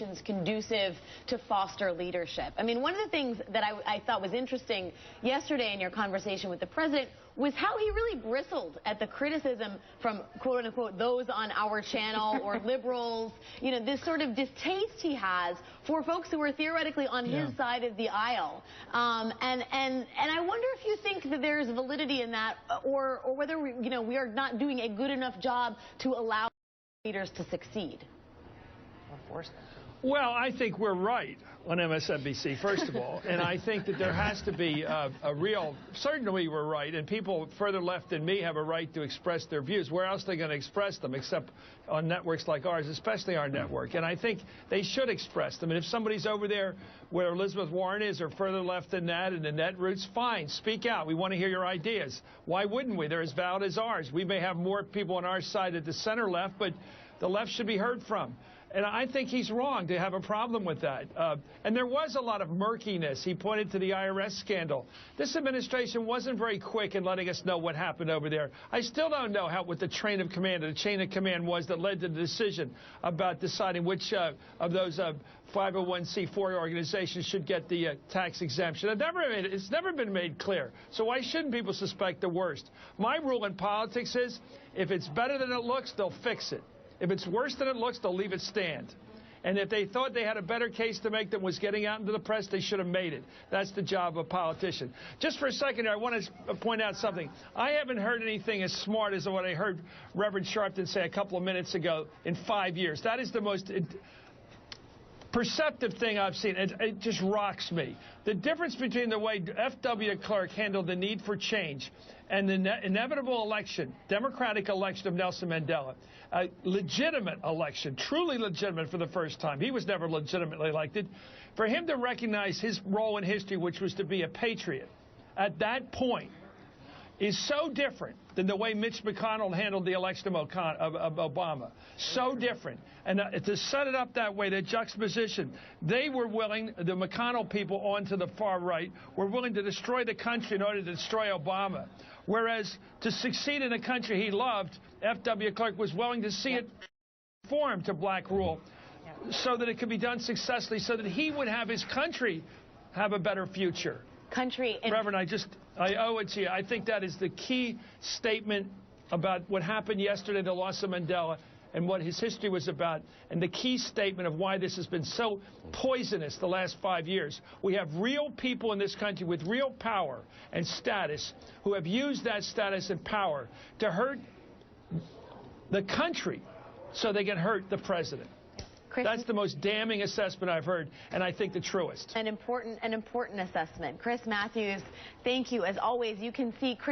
situations conducive to foster leadership. I mean, one of the things that I thought was interesting yesterday in your conversation with the president was how he really bristled at the criticism from, quote unquote, those on our channel or liberals, you know, this sort of distaste he has for folks who are theoretically on his side of the aisle. And I wonder if you think that there's validity in that, or whether we are not doing a good enough job to allow leaders to succeed. Well, I think we're right on MSNBC, first of all, and I think that there has to be a real, certainly we're right, and people further left than me have a right to express their views. Where else are they going to express them except on networks like ours, especially our network? And I think they should express them. And if somebody's over there where Elizabeth Warren is or further left than that and the net roots, fine, speak out. We want to hear your ideas. Why wouldn't we? They're as valid as ours. We may have more people on our side at the center left, but the left should be heard from. And I think he's wrong to have a problem with that. And there was a lot of murkiness. He pointed to the IRS scandal. This administration wasn't very quick in letting us know what happened over there. I still don't know what the chain of command was that led to the decision about deciding which of those 501c4 organizations should get the tax exemption. It's never been made clear. So why shouldn't people suspect the worst? My rule in politics is if it's better than it looks, they'll fix it. If it's worse than it looks, they'll leave it stand. And if they thought they had a better case to make than was getting out into the press, they should have made it. That's the job of a politician. Just for a second, I want to point out something. I haven't heard anything as smart as what I heard Reverend Sharpton say a couple of minutes ago in 5 years. That is the most perceptive thing I've seen. It just rocks me. The difference between the way F.W. Klerk handled the need for change and the inevitable election, democratic election of Nelson Mandela, a legitimate election, truly legitimate for the first time. He was never legitimately elected. For him to recognize his role in history, which was to be a patriot, at that point, is so different than the way Mitch McConnell handled the election of Obama. So different. And to set it up that way, that juxtaposition, they were willing, the McConnell people on to the far right, were willing to destroy the country in order to destroy Obama. Whereas to succeed in a country he loved, F.W. Klerk was willing to see it form to black rule so that it could be done successfully, so that he would have his country have a better future. Reverend, I owe it to you. I think that is the key statement about what happened yesterday, the loss of Mandela, and what his history was about, and the key statement of why this has been so poisonous the last 5 years. We have real people in this country with real power and status who have used that status and power to hurt the country so they can hurt the president. That's the most damning assessment I've heard, and I think the truest. An important assessment. Chris Matthews, thank you. As always, you can see Chris